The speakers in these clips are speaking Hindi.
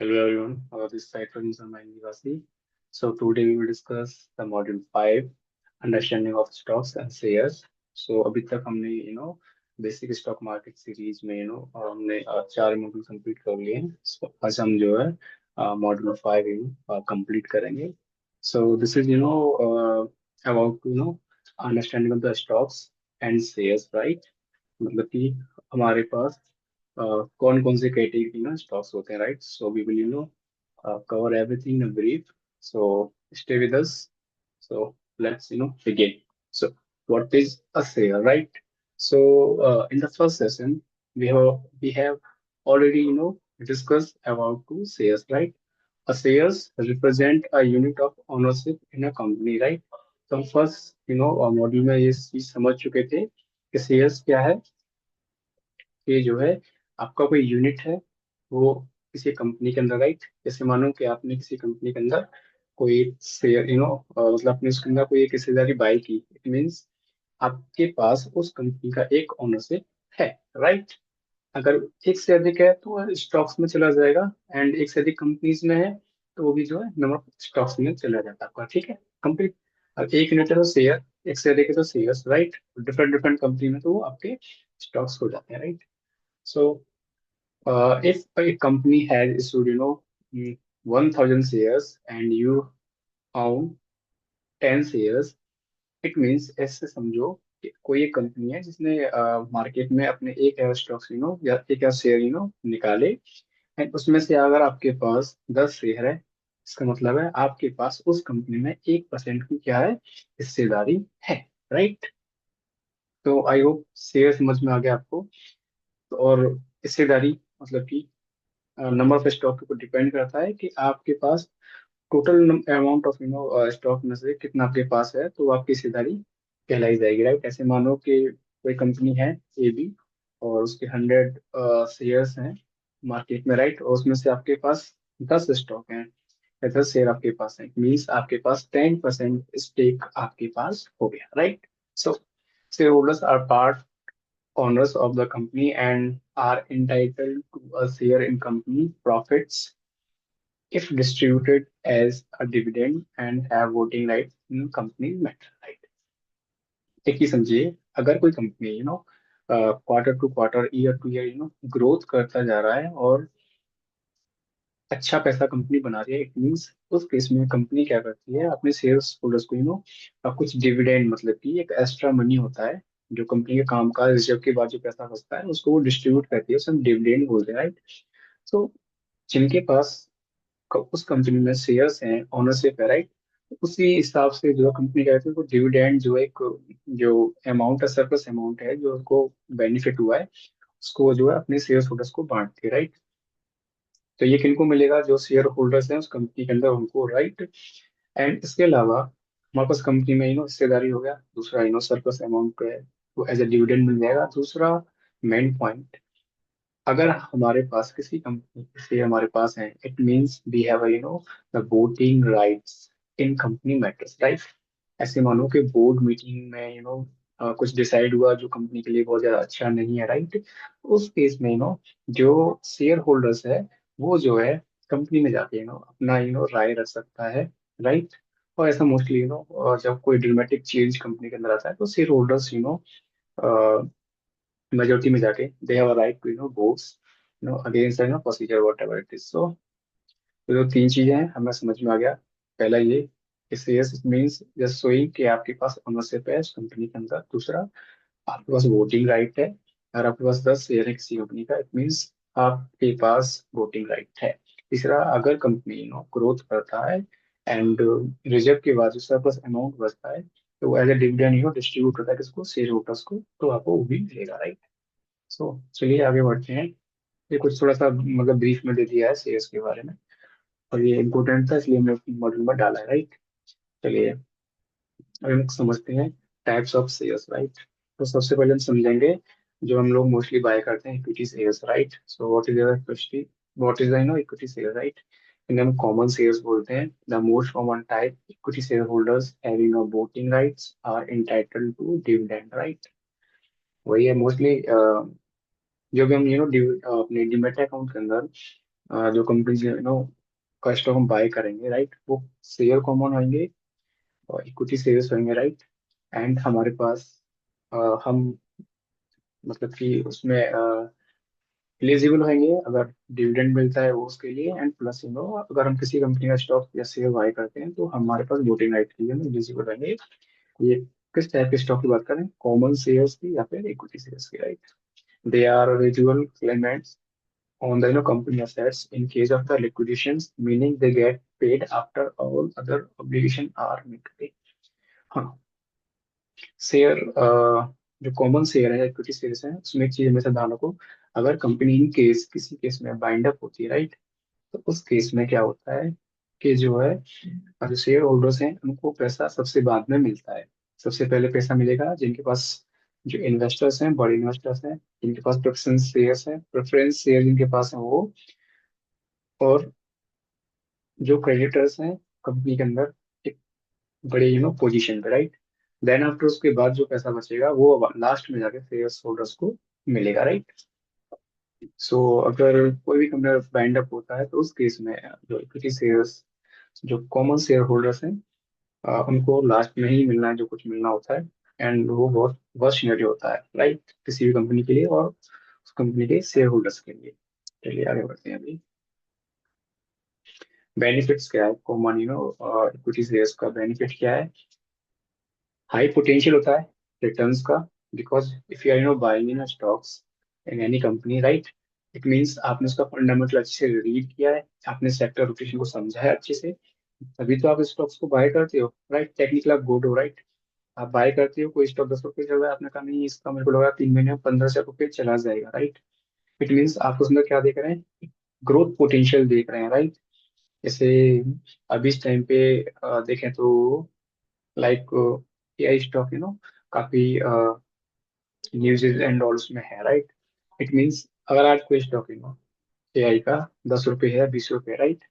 Hello everyone, this is Saiful Nizami. So today we will discuss the module 5, understanding of stocks and shares. So अभी तक हमने बेसिक स्टॉक मार्केट सीरीज में हमने 4 मॉड्यूल कंप्लीट कर लिए हैं. So आज हम जो है मॉड्यूल 5 कंप्लीट करेंगे. So this is about understanding of the stocks and shares, right? मतलब कि हमारे पास कौन कौन से कैटेगरी में स्टॉक्स होते हैं, right? So we will cover everything in a brief. So stay with us. So let's begin. So what is a share, right? So in the first session we have already discussed about two shares, right? A shares represent a unit of ownership in a company, right? तो हम फर्स्ट मॉड्यूल में ये चीज समझ चुके थे कि शेयर्स क्या है. ये जो है आपका कोई यूनिट है, वो किसी कंपनी के अंदर, राइट? जैसे मानो कि आपने किसी कंपनी के अंदर कोई शेयर मतलब आपने उसके अंदर कोई एक हिस्सेदारी बाई की. इट मीन्स आपके पास उस कंपनी का एक ओनरशिप है, राइट? अगर एक से अधिक है तो स्टॉक्स में चला जाएगा, एंड एक से अधिक कंपनीज में है तो वो भी जो है नंबर ऑफ स्टॉक्स में चला जाता है आपका, ठीक है? कंप्लीट. अब एक यूनिट है तो शेयर, एक से अधिक है तो shares, right? Different different company में तो वो आपके स्टॉक्स हो जाते हैं, right? So, if a company has issued, 1,000 shares and you own 10 shares, it means ऐसे समझो कि कोई एक कंपनी है जिसने मार्केट में अपने एक हजार स्टॉक्स या एक हजार शेयर निकाले, एंड उसमें से अगर आपके पास 10 शेयर है, इसका मतलब है आपके पास उस कंपनी में 1% की क्या है, हिस्सेदारी है, राइट? तो आई होप शेयर समझ में आ गया आपको. तो और हिस्सेदारी मतलब कि नंबर ऑफ स्टॉक के ऊपर डिपेंड करता है कि आपके पास टोटल अमाउंट ऑफ स्टॉक में से कितना आपके पास है, तो वो आपकी हिस्सेदारी कहलाई जाएगी, राइट? ऐसे मानो कि कोई कंपनी है ए बी, और उसके 100 शेयर्स हैं मार्केट में, राइट? और उसमें से आपके पास 10 स्टॉक हैं या 10 शेयर आपके पास है. मीन्स आपके पास 10% स्टेक आपके पास हो गया, right? So shareholders are part owners of the company and are entitled to a share in company profits if distributed as a dividend and have voting rights in company matter, right? एक ही समझिए, अगर कोई company quarter to quarter, year to year growth करता जा रहा है और अच्छा पैसा कंपनी बना रही है, इट मीन्स उस केस में कंपनी क्या करती है, अपने शेयर्स होल्डर्स को कुछ डिविडेंड, मतलब कि एक एक्स्ट्रा मनी होता है जो कंपनी के काम का रिजर्व के बाद जो पैसा बचता है उसको वो डिस्ट्रीब्यूट करती है, उसे हम डिविडेंड बोलते हैं, राइट? तो जिनके पास उस कंपनी में शेयर्स हैं, ओनरशिप है, राइट? उसी हिसाब से जो कंपनी कहती है वो डिविडेंड जो एक जो अमाउंट है, सरप्लस अमाउंट है जो उनको बेनिफिट हुआ है, उसको जो है अपने शेयर होल्डर्स को बांटती है, राइट? तो ये किनको मिलेगा? जो शेयर होल्डर्स हैं उस कंपनी के अंदर, उनको, राइट? एंड इसके अलावा हमारे पास कंपनी में हिस्सेदारी हो गया, दूसरा सरप्लस अमाउंट है वो एज ए डिविडेंड मिल जाएगा. दूसरा मेन पॉइंट, अगर हमारे पास किसी कंपनी से हमारे पास है, it means we have the voting rights in company matters, right? ऐसे मानो कि बोर्ड मीटिंग में कुछ डिसाइड हुआ जो कंपनी के लिए बहुत ज्यादा अच्छा नहीं है, राइट? उस केस में जो शेयर होल्डर्स है वो जो है कंपनी में जाके अपना राय रख सकता है, राइट? और ऐसा मोस्टली जब कोई ड्रामेटिक चेंज कंपनी के अंदर आता है तो शेयर होल्डर्स मेजोरिटी में जाके they have a right to votes against procedure whatever it is. So तो जो तीन चीजें हैं हमें समझ में आ गया. पहला ये, इससे यस मीन्स जस्ट शोइंग कि आपके पास ओनरशिप है उस कंपनी के अंदर. दूसरा, आपके पास वोटिंग राइट है. अगर आपके पास 10 शेयर है किसी कंपनी का, इट मीन्स आपके पास वोटिंग राइट है. तीसरा, अगर कंपनी ग्रोथ करता है एंड रिजर्व के बाद जो सरप्लस अमाउंट बचता है तो वो एज ए डिविडेंड डिस्ट्रीब्यूट होता है किसको? शेयर होल्डर्स को, तो आपको वो भी मिलेगा, राइट? सो चलिए आगे बढ़ते हैं. ये कुछ थोड़ा सा मतलब ब्रीफ में दे दिया है शेयर्स के बारे में, और ये इम्पोर्टेंट था इसलिए हमने मॉड्यूल में डाला है, राइट? चलिए अभी हम समझते हैं टाइप्स ऑफ शेयर्स, राइट? तो सबसे पहले हम समझेंगे जो हम लोग मोस्टली बाय करते हैं, equity shares, right? So what is equity, what is equity share, right? इन्हें हम कॉमन शेयर्स बोलते हैं. The most common type, equity shareholders having voting rights are entitled to dividend, right? वही है मोस्टली जो भी हम अपने डीमैट अकाउंट के अंदर जो कंपनी का स्टॉक हम बाय करेंगे, राइट, वो शेयर कॉमन होंगे और इक्विटी शेयर्स होंगे, राइट। एंड हमारे पास हम मतलब कि उसमें एलिजिबल होंगे अगर डिविडेंड मिलता है वो उसके लिए, एंड प्लस अगर हम किसी कंपनी का स्टॉक या शेयर बाय करते हैं तो हमारे पास वोटिंग राइट के लिए हम एलिजिबल होंगे। ये किस टाइप के स्टॉक की बात करें, कॉमन शेयर्स की या फिर इक्विटी शेयर्स की, right. They are eligible claimants on the company assets in case of the liquidations, meaning they get paid after all other obligation are met। हाँ, शेयर जो कॉमन शेयर है, इक्विटी शेयर्स है, उसमें एक चीज हमेशा ध्यान रखो। अगर कंपनी इन केस किसी केस में बाइंड अप होती है, राइट, तो उस केस में क्या होता है कि जो है जो शेयर होल्डर्स हैं उनको पैसा सबसे बाद में मिलता है। सबसे पहले पैसा मिलेगा जिनके पास, जो इन्वेस्टर्स हैं, बड़े इन्वेस्टर्स हैं, जिनके पास प्रेफरेंस शेयर जिनके पास है वो, और जो क्रेडिटर्स हैं कंपनी के अंदर एक बड़े पोजीशन पे, राइट। देन आफ्टर उसके बाद जो पैसा बचेगा वो लास्ट में जाके शेयर होल्डर्स को मिलेगा, राइट। सो अगर कोई भी कंपनी बाइंड अप होता है तो उस केस में जो इक्विटी शेयर्स, जो कॉमन शेयर होल्डर्स हैं, उनको लास्ट में ही मिलना है जो कुछ मिलना होता है। एंड वो बहुत वर्स्ट सिनेरियो होता है, राइट, किसी भी कंपनी के लिए और उस कंपनी के शेयर होल्डर्स के लिए। चलिए आगे बढ़ते हैं अभी। बेनिफिट्स क्या है कॉमन इक्विटी शेयर्स का? बेनिफिट क्या है? हाई पोटेंशियल होता है रिटर्न्स का, because if you are buying in stocks in any company, right, it means आपने उसका फंडामेंटल अच्छे से रीड किया है, आपने सेक्टर रोटेशन को समझा है अच्छे से, तभी तो आप स्टॉक्स को बाय करते हो, राइट। टेक्निकल आप गुड हो, राइट। आप बाय करते हो, कोई स्टॉक 10 रुपये चल रहा है, आपने कहा नहीं इसका मेरे को लगा 3 महीने में 1500 रुपये चला जाएगा, राइट। इट मीन्स आप उसमें क्या देख रहे हैं, ग्रोथ पोटेंशियल देख रहे हैं, राइट। जैसे अभी इस टाइम पे देखें तो लाइक एआई स्टॉक काफी न्यूज एंड ऑल उसमें है, राइट। इट मीन्स अगर आज कोई स्टॉक एआई का 10 रुपये है, 20 रुपये, राइट,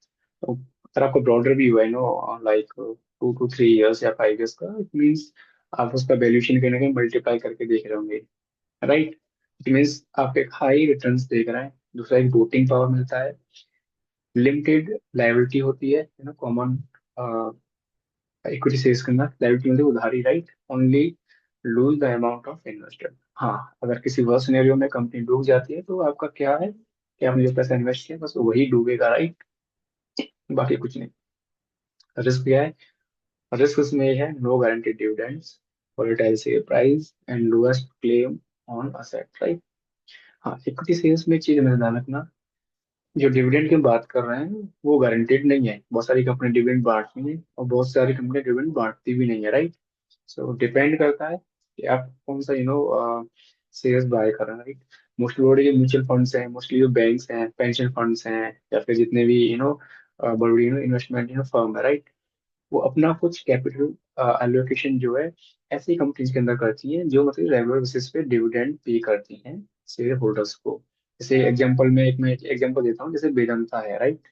तो अगर आपको ब्रॉडर भी हुआ है लाइक 2 to 3 years या 5 years का, इट मीन्स आप उसका वैल्यूएशन कहीं ना कहीं मल्टीप्लाई करके देख रहे होंगे, राइट। इट मीन्स आप एक हाई रिटर्न्स देख रहे हैं। दूसरा एक वोटिंग पावर मिलता है, लिमिटेड लायबिलिटी होती है कॉमन इक्विटी शेयर्स के अंदर लायबिलिटी मिलती है, उधारी, right. Only lose the amount of invested. हाँ, अगर किसी वर्स्ट सिनेरियो में कंपनी डूब जाती है तो आपका क्या है कि आपने जो पैसा इन्वेस्ट किया बस वही डूबेगा, राइट, बाकी कुछ नहीं। रिस्क क्या है? रिस्क इसमें ये है, no guaranteed dividends, volatile share price and lowest claim on asset, right. हाँ, इक्विटी शेयर्स में एक चीज हमें ध्यान रखना, जो डिविडेंड की हम बात कर रहे हैं वो गारंटेड नहीं है। बहुत सारी कंपनी डिविडेंड बांटती हैं और बहुत सारी कंपनी डिविडेंड बांटती भी नहीं है, राइट। सो डिपेंड करता है कि आप कौन सा शेयर्स बाय कर रहे हैं, राइट। मोस्टली बड़े जो म्यूचुअल फंड्स हैं, मोस्टली जो बैंक्स हैं, पेंशन फंड्स हैं, या फिर जितने भी बड़ी इन्वेस्टमेंट फर्म है, राइट, वो अपना कुछ कैपिटल एलोकेशन जो है ऐसी कंपनीज के अंदर करती हैं जो मतलब रेगुलर बेसिस पे डिविडेंड पे करती हैं शेयर होल्डर्स को। जैसे एग्जांपल में एक मैं एग्जांपल देता हूँ, जैसे वेदांता है, राइट,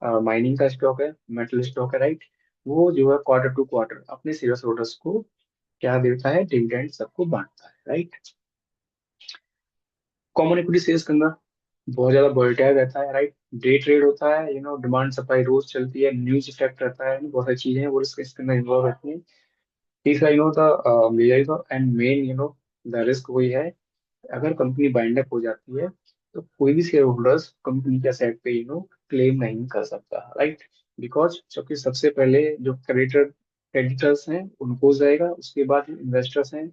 माइनिंग का स्टॉक है, मेटल स्टॉक है, राइट। वो जो है क्वार्टर टू क्वार्टर अपने शेयर होल्डर्स को क्या देता है, डिविडेंड सबको बांटता है, राइट। कॉमन इक्विटी शेयर्स के अंदर बहुत ज्यादा वोलेटाइल रहता है, राइट। डे ट्रेड होता है, डिमांड सप्लाई रोज चलती है, न्यूज इफेक्ट रहता है, बहुत सारी चीजें हैं वो इसके अंदर इन्वॉल्व रहती हैं। तीसरा the major and main the risk वही है, अगर कंपनी बाइंड अप हो जाती है तो कोई भी शेयर होल्डर्स कंपनी के सेट पे क्लेम नहीं कर सकता, राइट। बिकॉज क्योंकि सबसे पहले जो क्रेडिटर्स हैं उनको जाएगा, उसके बाद इन्वेस्टर्स हैं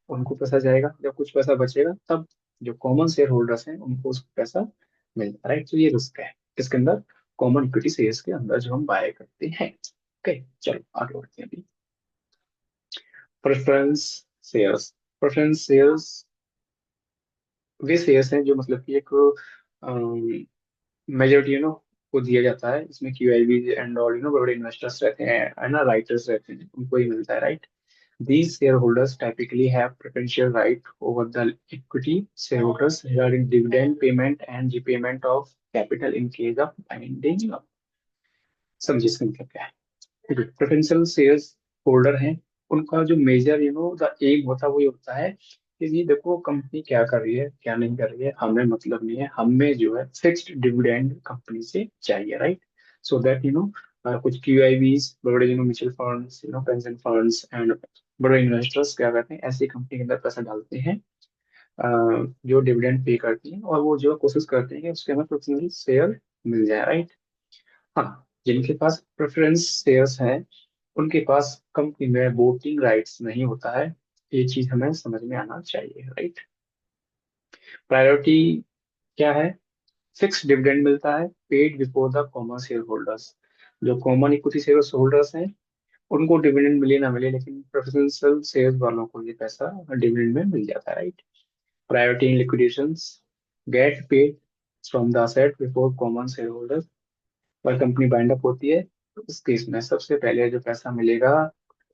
उनको पैसा जाएगा, जब कुछ पैसा बचेगा तब जो कॉमन शेयर होल्डर्स हैं उनको उसका पैसा मिलता है, राइट। तो ये रिस्क है इसके अंदर, कॉमन इक्विटी शेयर्स के अंदर जो हम बाय करते हैं। ओके, चलो आगे बढ़ते हैं अभी। Preference shares. प्रेफरेंस शेयर्स वे शेयर्स हैं जो मतलब कि एक मेजोरिटी को दिया जाता है, इसमें क्यूआईबी एंड ऑल बड़े बड़े इन्वेस्टर्स रहते हैं, है ना, राइटर्स रहते हैं, उनको ही मिलता है, right. These shareholders typically have preferential right over the equity shareholders regarding dividend payment and repayment of capital in case of binding up। समझिए इसका मतलब क्या है? प्रेफरेंशियल शेयर्स होल्डर हैं, उनका जो मेजर द एम होता है वो ये होता है कि जी देखो कंपनी क्या कर रही है क्या नहीं कर रही है हमें मतलब नहीं है, हमें जो है फिक्स्ड डिविडेंड कंपनी से चाहिए, राइट। सो दैट कुछ क्यूआईबीज, बड़े mutual funds, pension funds and बड़े इन्वेस्टर्स क्या करते हैं, ऐसी कंपनी के अंदर पैसा डालते हैं जो डिविडेंड पे करती है, और वो जो कोशिश करते हैं कि उसके अंदर प्रेफरेंस शेयर मिल जाए, राइट। हाँ, जिनके पास प्रेफरेंस शेयर्स हैं उनके पास कंपनी में वोटिंग राइट्स नहीं होता है। ये चीज हमें समझ में आना चाहिए, राइट। प्रायोरिटी क्या है? फिक्स डिविडेंड मिलता है paid before the common share holders. जो कॉमन इक्विटी शेयर होल्डर्स हैं उनको डिविडेंड मिले ना मिले, लेकिन प्रेफरेंशियल शेयर वालों को ये पैसा डिविडेंड में मिल जाता है, right. Priority in liquidations, get paid from the asset before common share holders. और कंपनी बाइंड अप होती है तो इस केस में सबसे पहले जो पैसा मिलेगा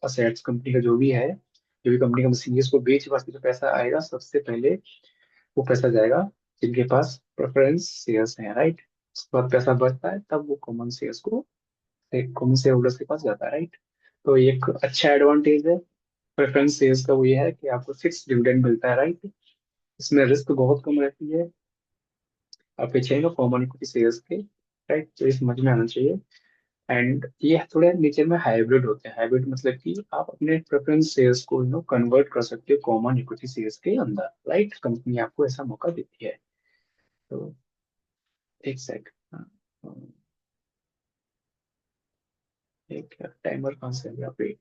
असेट्स कंपनी का जो भी है, जो भी कंपनी का मशीनरीज को बेच वास्ते जो पैसा आएगा सबसे पहले वो पैसा जाएगा जिनके पास प्रेफरेंस शेयर्स हैं, राइट। उसके बाद पैसा बचता है तब वो कॉमन शेयर होल्डर्स के पास जाता है, राइट। तो ये एक अच्छा एडवांटेज है प्रेफरेंस शेयर्स का, वो ये है कि आपको फिक्स डिविडेंड मिलता है, राइट। इसमें रिस्क बहुत कम रहती है आपके चाहिए कॉमन इक्विटी शेयर्स के, राइट। तो ये समझ में आना चाहिए। एंड ये थोड़े नेचर में हाइब्रिड होते हैं। हाइब्रिड मतलब कि आप अपने प्रेफरेंस शेयर्स को कन्वर्ट कर सकते हो कॉमन इक्विटी शेयर्स के अंदर, राइट। कंपनी आपको ऐसा मौका देती है। तो एक सेकंड, एक टाइमर कौन सा है पे?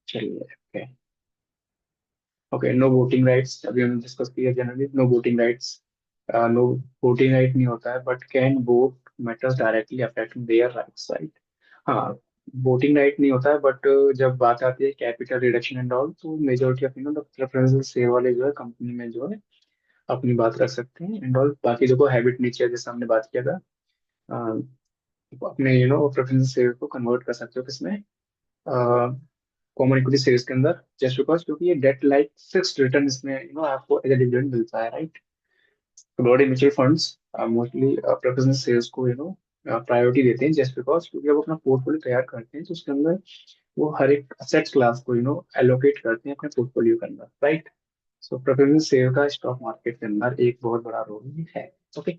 चलिए, okay. Okay, no voting rights अभी हमने डिस्कस किया, generally no voting rights. No voting right नहीं होता है but can vote matters directly affecting their rights, right. हाँ, वोटिंग राइट नहीं होता है बट जब बात आती है कैपिटल रिडक्शन एंड ऑल, तो मेजोरिटी ऑफ प्रेफरेंशियल शेयर वाले जो है कंपनी में जो है अपनी बात रख सकते हैं एंड ऑल। बाकी देखो हैबिट नीचे है, जैसे हमने बात किया था, अ, अपने प्रेफरेंशियल शेयर को कन्वर्ट कर सकते हो किसमें, कॉमन इक्विटी शेयर्स के अंदर, जस्ट बिकॉज क्योंकि ये डेट लाइक फिक्स्ड रिटर्न इसमें आपको एज ए डिविडेंड मिलता है, राइट। तो बड़े mutual funds mostly preference shares को प्रायोरिटी देते हैं, जस्ट बिकॉज क्योंकि वो अपना पोर्टफोलियो तैयार करते हैं तो उसके अंदर वो हर एक असेट क्लास को एलोकेट करते हैं अपने पोर्टफोलियो के अंदर, राइट। सो प्रेफरेंस शेयर का स्टॉक मार्केट के अंदर एक बहुत बड़ा रोल है। ओके,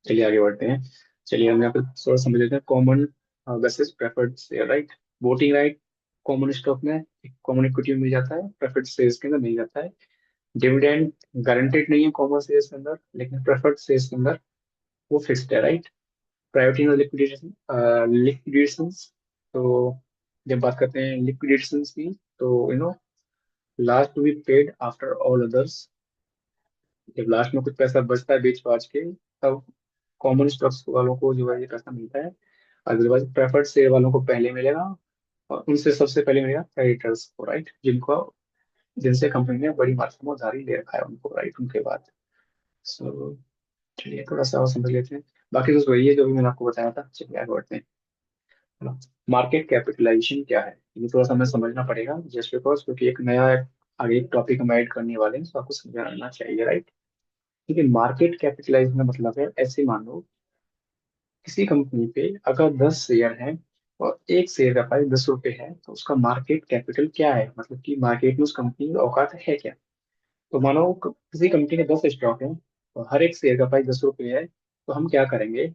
चलिए आगे बढ़ते हैं। चलिए हम यहाँ पे थोड़ा समझ लेते हैं common versus preferred share, right. Voting right common stock में, कॉमन इक्विटी में मिल जाता है, प्रेफर्ड शेयर्स के अंदर मिल जाता है। डिविडेंड गारंटेड नहीं है कॉमन शेयर्स के अंदर, लेकिन प्रेफर्ड शेयर्स के अंदर वो फिक्स्ड है, right. Priority in liquidation, liquidations. तो जब बात करते हैं लिक्विडेशंस की, तो last to be paid after all others. जब लास्ट में कुछ पैसा बचता है बेच बाच के, तब कॉमन स्टॉक्स वालों को जो है ये पैसा मिलता है। अदरवाइज प्रेफर्ड शेयर वालों को पहले मिलेगा, और उनसे सबसे पहले मिलेगा क्रेडिटर्स को, राइट, जिनको जिनसे कंपनी ने बड़ी मात्रा में उधारी ले रखा है उनको, राइट, उनके बाद। सो चलिए थोड़ा सा और समझ लेते हैं। बाकी तो वही है जो भी मैंने आपको बताया था। चलिए आगे बढ़ते हैं, है ना। मार्केट कैपिटलाइजेशन क्या है, ये थोड़ा सा हमें समझना पड़ेगा, जस्ट बिकॉज क्योंकि एक नया आगे एक टॉपिक हम ऐड करने वाले हैं तो आपको समझना चाहिए, राइट। ठीक है, मार्केट कैपिटलाइजेशन का मतलब है, ऐसे मान लो किसी कंपनी पे अगर 10 शेयर हैं और एक शेयर का प्राइस 10 रुपए है, तो उसका मार्केट कैपिटल क्या है, मतलब कि मार्केट में उस कंपनी की औकात है क्या। तो मानो किसी कंपनी के 10 स्टॉक हैं और हर एक शेयर का प्राइस 10 रुपए है, तो हम क्या करेंगे,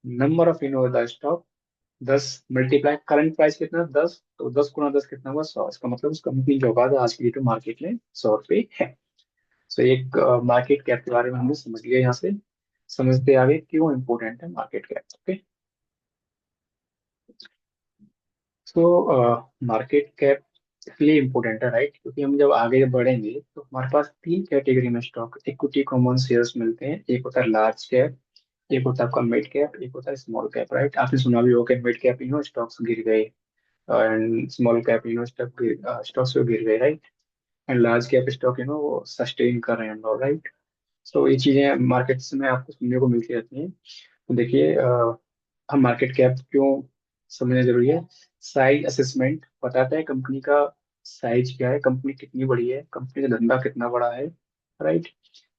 number of the stock 10 multiply current price कितना 10, तो 10 गुना 10 कितना हुआ 100। इसका मतलब उस कंपनी की औकात आज की डेट में मार्केट में 100 रुपए है। सो एक मार्केट कैप के बारे में हमने समझ लिया यहाँ से। समझते आगे क्यों इंपॉर्टेंट है मार्केट कैप। ओके, तो मार्केट कैप इसलिए इम्पोर्टेंट है, राइट, क्योंकि हम जब आगे बढ़ेंगे तो हमारे पास 3 कैटेगरी में स्टॉक इक्विटी कॉमन शेयर्स मिलते हैं। एक होता है लार्ज कैप, एक होता है आपका मिड कैप, एक होता है स्मॉल कैप, राइट। आपने सुना भी होगा मिड कैप स्टॉक्स गिर गए, एंड स्मॉल कैप स्टॉक्स गिर गए, right. And large cap stock वो सस्टेन कर रहे हैं, राइट। तो ये चीजें मार्केट्स में आपको सुनने को मिलती रहती हैं। तो देखिए हम मार्केट कैप क्यों समझना जरूरी है। साइज असेसमेंट बताता है कंपनी का साइज क्या है, कंपनी कितनी बड़ी है, कंपनी का धंधा कितना बड़ा है, राइट।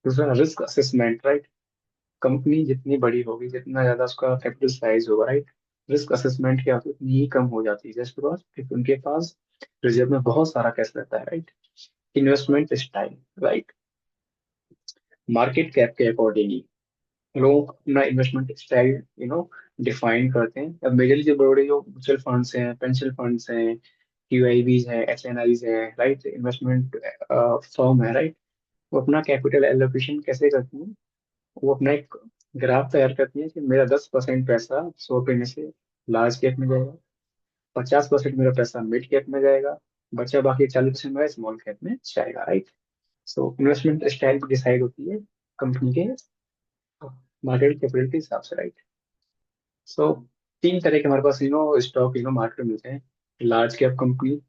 दूसरा रिस्क असेसमेंट, राइट। कंपनी जितनी बड़ी होगी जितना ज्यादा उसका कैपिटल साइज होगा, राइट, रिस्क असेसमेंट क्या होती है उतनी ही कम हो जाती है, जस्ट बिकॉज उनके पास रिजर्व में बहुत सारा कैश रहता है, right. Investment style, right. Market cap के अकॉर्डिंगली लोग अपना इन्वेस्टमेंट स्टाइल डिफाइन करते हैं। अब मेजरली जो बड़े जो म्यूचुअल फंड्स हैं, पेंशन फंड्स हैं, क्यूआईबीज हैं, एचएनआईज हैं, राइट, इन्वेस्टमेंट फर्म है, राइट, वो अपना कैपिटल एलोकेशन कैसे करती हैं? वो अपना एक ग्राफ तैयार करती है कि मेरा 10% पैसा 100 रुपये में से लार्ज कैप में जाएगा, 50% मेरा पैसा मिड कैप में जाएगा, बचा बाकी 40% मेरा स्मॉल कैप में जाएगा, right. So investment style decide होती है कंपनी के मार्केट कैपिटल के हिसाब से, राइट। सो तीन तरह के हमारे पास स्टॉक मार्केट में मिलते हैं। Large cap company,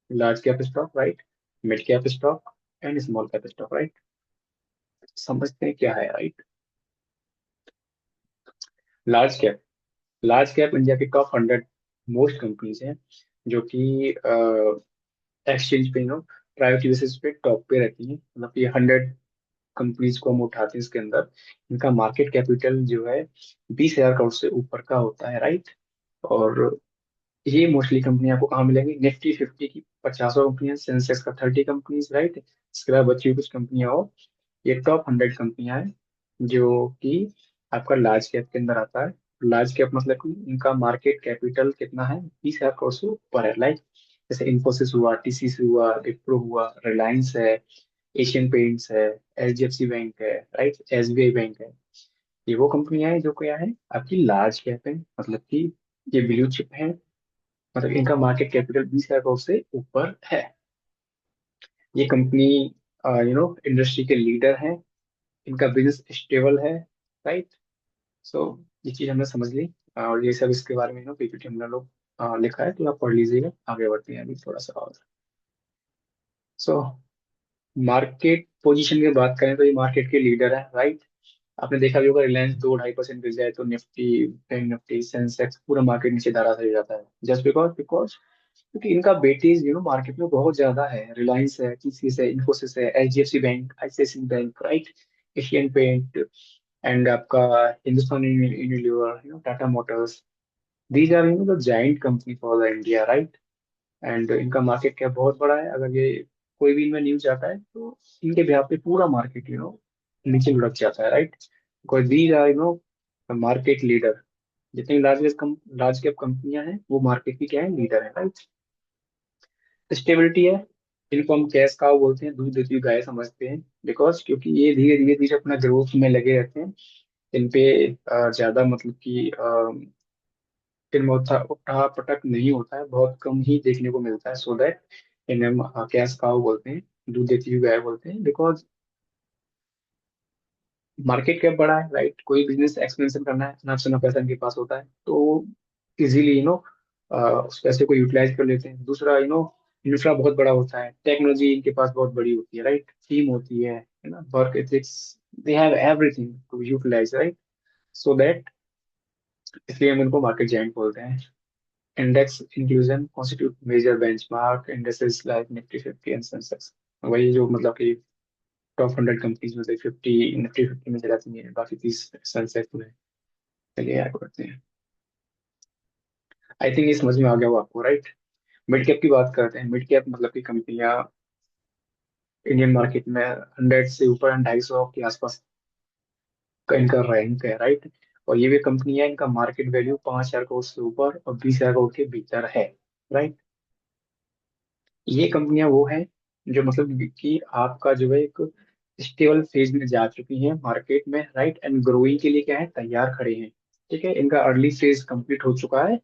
large cap stock, right, mid cap stock and small cap stock, right. समझते हैं क्या है, right. Large cap, large cap India की टॉप 100 मोस्ट कंपनीज हैं जो कि एक्सचेंज पे प्राइवेट बेसिस पे टॉप पे रहती हैं। मतलब ये 100 कंपनीज को हम उठाते हैं, इसके अंदर इनका मार्केट कैपिटल जो है 20,000 करोड़ से ऊपर का होता है, राइट। और ये मोस्टली कंपनी आपको कहाँ मिलेंगी? निफ्टी 50 की 50 कंपनियां, सेंसेक्स का 30 कंपनीज, राइट। इसके बाद बची हुई कुछ कंपनियां और ये टॉप 100 कंपनियां हैं जो कि आपका लार्ज कैप के अंदर आता है। लार्ज कैप मतलब कि इनका मार्केट कैपिटल कितना है? 20,000 करोड़ से ऊपर है, लाइक जैसे इन्फोसिस हुआ, टीसीएस हुआ, विप्रो हुआ, रिलायंस है, एशियन पेंट्स है, एचडीएफसी बैंक है, राइट, एसबीआई बैंक है। ये वो कंपनियां हैं जो क्या है, आपकी लार्ज कैप है, मतलब कि ये ब्लू चिप है, मतलब इनका मार्केट कैपिटल 20,000 करोड़ से ऊपर है। ये कंपनी इंडस्ट्री के लीडर हैं, इनका बिजनेस स्टेबल है, राइट। सो ये चीज हमने समझ ली। और ये सब इसके बारे में पीपीटी हमने लोग लिखा है, तो आप पढ़ लीजिएगा। आगे बढ़ते हैं अभी थोड़ा सा और। सो मार्केट पोजीशन की बात करें तो ये मार्केट के लीडर है, राइट। आपने देखा भी होगा, रिलायंस 2-2.5% गिर जाए तो निफ्टी, बैंक निफ्टी, सेंसेक्स, पूरा मार्केट नीचे धराशायी हो जाता है। जस्ट बिकॉज बिकॉज क्योंकि इनका वेटेज मार्केट में बहुत ज्यादा है। रिलायंस है, टीसीएस है, इन्फोसिस है, HDFC bank, ICICI bank, right, Asian paint and आपका Hindustan Unilever, Tata Motors. These are the giant company for the India, right. And इनका मार्केट कैप बहुत बड़ा है। अगर ये कोई भी इनमें न्यूज आता है तो इनके बिहाफ पे पूरा मार्केट नीचे लुढ़क जाता है, right. Because these are market leader. जितनी लार्ज कैप कंपनियां हैं वो मार्केट की क्या है? लीडर है, राइट। स्टेबिलिटी है, इनको हम कैश काउ बोलते हैं, दूध देती हुई गाय समझते हैं। बिकॉज क्योंकि ये धीरे धीरे धीरे अपना ग्रोथ में लगे रहते हैं। इन पे ज्यादा मतलब कि इनमें उठा पटक नहीं होता है, बहुत कम ही देखने को मिलता है। सो दैट इन्हें हम कैश काउ बोलते हैं, दूध देती हुई गाय बोलते हैं। बिकॉज मार्केट कैप बड़ा है, राइट, कोई बिजनेस एक्सपेंशन करना है, ना से ना पैसा इनके पास होता है, तो इजीली उस पैसे को यूटिलाइज कर लेते हैं। दूसरा इंफ्रा बहुत बड़ा होता है, टेक्नोलॉजी इनके पास बहुत बड़ी होती है, राइट, टीम होती है ना, work ethics, they have everything to utilise, right. So that इसलिए हम इनको मार्केट जाइंट बोलते हैं। Index inclusion constitute major benchmark indexes like Nifty 50 and Sensex. वही जो मतलब कि टॉप 100 कंपनीज में से 50 निफ्टी 50 में से जाती है, बाकी 30 सेंसेक्स में। चलिए आगे बढ़ते हैं। आई थिंक ये समझ में आ गया हो आपको, राइट। मिड कैप की बात करते हैं। मिड कैप मतलब की कंपनियां इंडियन मार्केट में 100 से ऊपर 250 के आसपास का इनका रैंक है, राइट। और ये भी कंपनी है, इनका मार्केट वैल्यू 5,000 करोड़ से ऊपर और 20,000 करोड़ के भीतर है, राइट। ये कंपनियां वो हैं जो मतलब कि आपका जो है एक स्टेबल फेज में जा चुकी हैं मार्केट में, राइट, एंड ग्रोइंग के लिए क्या है? तैयार खड़े हैं। ठीक है, इनका अर्ली फेज कंप्लीट हो चुका है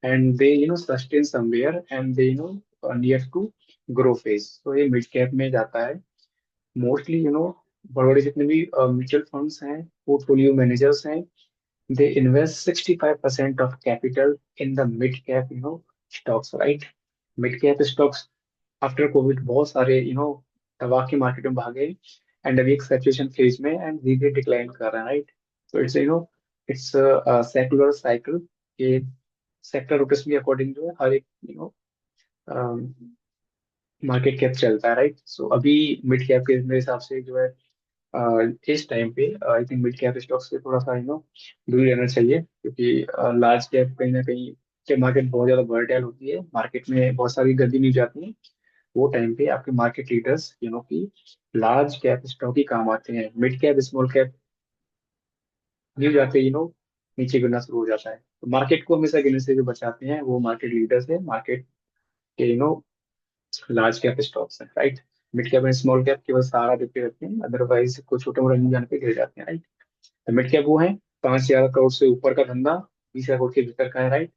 and they sustain somewhere and they near to grow phase. तो ये मिड कैप में जाता है मोस्टली। बड़े बड़े जितने भी म्यूचुअल फंड्स हैं, पोर्टफोलियो मैनेजर्स हैं, they invest 65% of capital in the mid cap stocks, right? Mid cap stocks after Covid बहुत सारे दबा के मार्केट में भागे एंड अभी एक सैचुरेशन फेज में एंड धीरे डिक्लाइन कर रहा है, राइट। तो इट्स सेकुलर साइकिल के सेक्टर रोटेशन के अकॉर्डिंग जो है हर एक मार्केट कैप चलता है, राइट। सो अभी मिड कैप के मेरे हिसाब से जो है इस टाइम पे I think mid cap stock से थोड़ा सा दूर रहना चाहिए, क्योंकि लार्ज कैप कहीं ना कहीं कि मार्केट बहुत ज्यादा वोलेटाइल होती है, मार्केट में बहुत सारी गंदी न्यूज आती है, वो टाइम पे आपके मार्केट लीडर्स की लार्ज कैप स्टॉक ही काम आते हैं। Mid cap small cap news आते ही नीचे गिरना शुरू हो जाता है। तो मार्केट को हमेशा गिरने से जो बचाते हैं वो मार्केट लीडर्स है, मार्केट के लार्ज कैप स्टॉक्स हैं, right. Mid cap and small cap केवल सहारा देते रहते हैं, अदरवाइज कुछ छोटे मोटे न्यूज आने पे गिर जाते हैं, राइट। तो मिड कैप वो है 5,000 करोड़ से ऊपर का धंधा, 20,000 करोड़ के भीतर का है, राइट।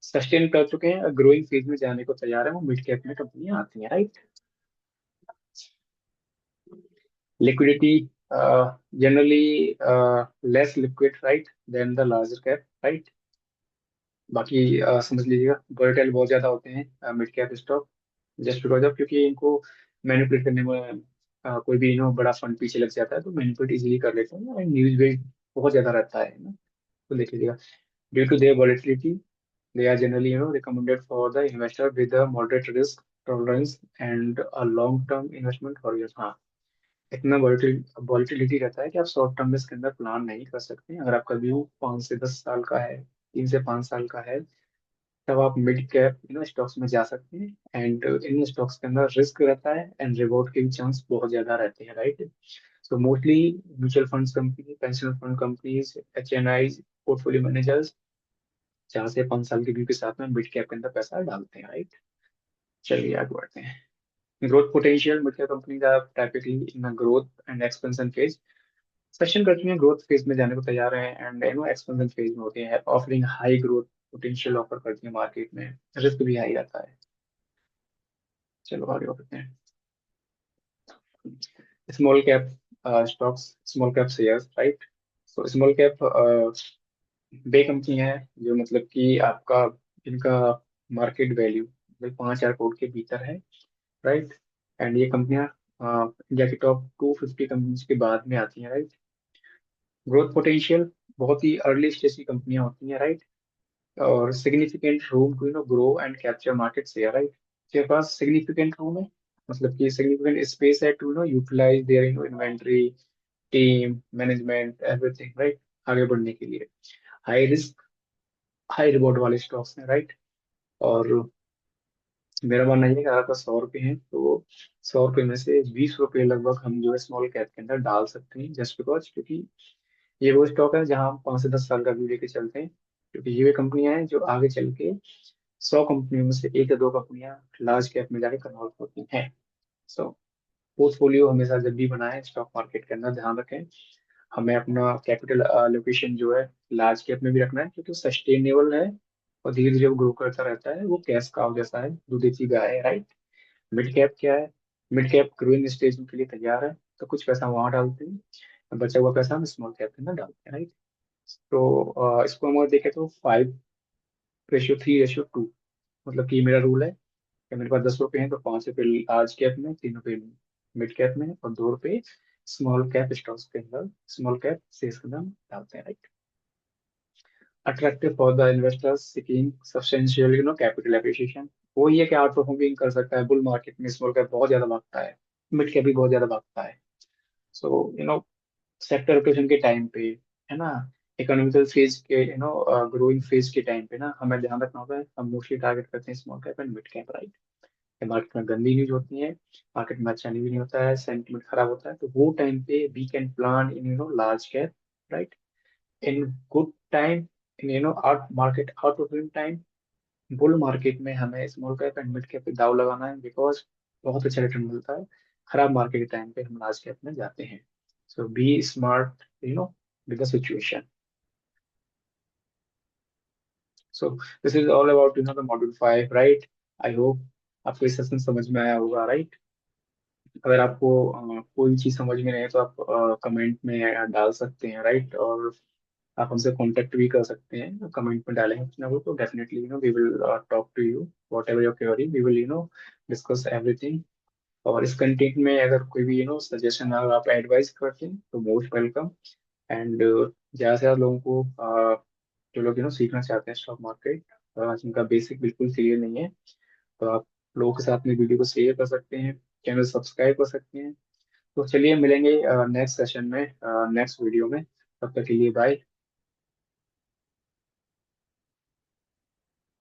सस्टेन कर चुके हैं, ग्रोइंग फेज में जाने को तैयार है, वो मिड कैप में कंपनियां आती हैं, right. Liquidity generally less liquid, right, then the larger cap, right. बाकी समझ लीजिएगा वोलेटाइल बहुत ज्यादा होते हैं mid cap stock, just because of क्योंकि इनको मैनिपुलेट करने में कोई भी बड़ा फंड पीछे लग जाता है तो मैनिपुलेट इजीली कर लेते हैं, एंड न्यूज वेट बहुत ज्यादा रहता है ना। तो देख लीजिएगा due to their volatility they are generally recommended for the investor with a moderate risk tolerance and a long term investment horizon. हाँ, इतना वॉलिटिलिटी रहता है कि आप शॉर्ट टर्म में इसके अंदर प्लान नहीं कर सकते। अगर आपका व्यू 5 से 10 साल का है, 3 से 5 साल का है, तब आप मिड कैप स्टॉक्स में जा सकते हैं। एंड इन स्टॉक्स के अंदर रिस्क रहता है एंड रिवॉर्ड के भी चांस बहुत ज्यादा रहते हैं, right. So mostly mutual funds company, pension fund companies, HNI, portfolio managers 4 से 5 साल के व्यू के साथ में मिड कैप के अंदर पैसा डालते हैं, राइट। चलिए आगे बढ़ते हैं। Growth potential, mid cap companies are typically in growth and expansion phase. Session करती हैं, ग्रोथ फेज में जाने को तैयार है, एंड एक्सपेंशन फेज में होते हैं, offering high growth potential offer करती है मार्केट में, रिस्क भी हाई रहता है। चलो आगे बढ़ते हैं। Small cap stocks, small cap shares, right. तो स्मॉल कैप वे कंपनी है जो मतलब कि आपका इनका मार्केट वैल्यू 5,000 करोड़ के भीतर है, राइट। एंड ये कंपनियां इंडिया की टॉप 250 कंपनीज के बाद में आती हैं, राइट। ग्रोथ पोटेंशियल, बहुत ही अर्ली स्टेज की कंपनियां होती हैं, राइट। और significant room to grow and capture market share, right. के पास सिग्निफिकेंट रूम है, मतलब कि सिग्निफिकेंट स्पेस है to utilise their inventory, team management, everything, right, आगे बढ़ने के लिए। हाई रिस्क हाई रिवॉर्ड वाले स्टॉक्स हैं, राइट। और मेरा मानना ये है कि अगर आपका 100 रुपये है तो 100 रुपये में से 20 रुपये लगभग हम जो है स्मॉल कैप के अंदर डाल सकते हैं, जस्ट बिकॉज क्योंकि ये वो स्टॉक है जहां हम 5 से 10 साल का व्यू लेके चलते हैं, क्योंकि ये वे कंपनियां हैं जो आगे चल के 100 कंपनियों में से 1 या 2 कंपनियां लार्ज कैप में जाके कन्वर्ट होती हैं। सो पोर्टफोलियो हमेशा जब भी बनाए स्टॉक मार्केट के अंदर ध्यान रखें, हमें अपना कैपिटल एलोकेशन जो है लार्ज कैप में भी रखना है, क्योंकि सस्टेनेबल है और धीरे धीरे वो ग्रो करता रहता है, वो कैश काउ जैसा है, दूध गाय है, राइट। मिड कैप क्या है? मिड कैप ग्रोइंग स्टेज के लिए तैयार है, तो कुछ पैसा वहां डालते हैं, बचा हुआ पैसा हम स्मॉल कैप के अंदर डालते हैं, राइट। तो इसको हम अगर देखें तो 5:3:2, मतलब कि मेरा रूल है कि मेरे पास 10 रुपये हैं तो 5 रुपये लार्ज कैप में, 3 रुपये मिड कैप में और 2 रुपये स्मॉल कैप स्टॉक्स के अंदर, स्मॉल कैप शेयर्स के अंदर डालते हैं, right. Attractive for the investors seeking substantial capital appreciation. वो ये कि आउट परफॉर्मिंग कर सकता है बुल मार्केट में, स्मॉल कैप बहुत ज्यादा भागता है, मिड कैप भी बहुत ज्यादा भागता है। सो सेक्टर रोटेशन के टाइम पे, है ना, इकोनॉमिकल फेज के ग्रोइंग फेज के टाइम पे ना हमें ध्यान रखना होता है, हम मोस्टली टारगेट करते हैं small cap and mid cap, right. Market में गंदी न्यूज होती है, मार्केट में अच्छा न्यूज नहीं होता है, सेंटिमेंट खराब होता है, तो वो टाइम पे we can plan in large cap, right. In good time, in out market outperforming time, bull market में हमें small cap and mid cap पे दाव लगाना है, बिकॉज बहुत अच्छा रिटर्न मिलता है। खराब मार्केट के टाइम पे हम लार्ज कैप में जाते हैं। So be smart with the situation. So this is all about the module 5, right. I hope आपको इस सेशन समझ में आया होगा, राइट। अगर आपको कोई चीज समझ में नहीं है तो आप कमेंट में डाल सकते हैं, राइट। और आप हमसे कांटेक्ट भी कर सकते हैं, कमेंट में डालेंगे अपना वो, तो definitely we will talk to you, whatever your query we will discuss everything. और इस कंटेंट में अगर कोई भी सजेशन अगर आप एडवाइस करते हैं तो मोस्ट वेलकम। एंड ज़्यादा से ज़्यादा लोगों को जो लोग सीखना चाहते हैं स्टॉक मार्केट, जिनका बेसिक बिल्कुल क्लियर नहीं है, तो आप लोगों के साथ में वीडियो को शेयर कर सकते हैं, चैनल सब्सक्राइब कर सकते हैं। तो चलिए मिलेंगे नेक्स्ट सेशन में, नेक्स्ट वीडियो में। तब तक के लिए बाय।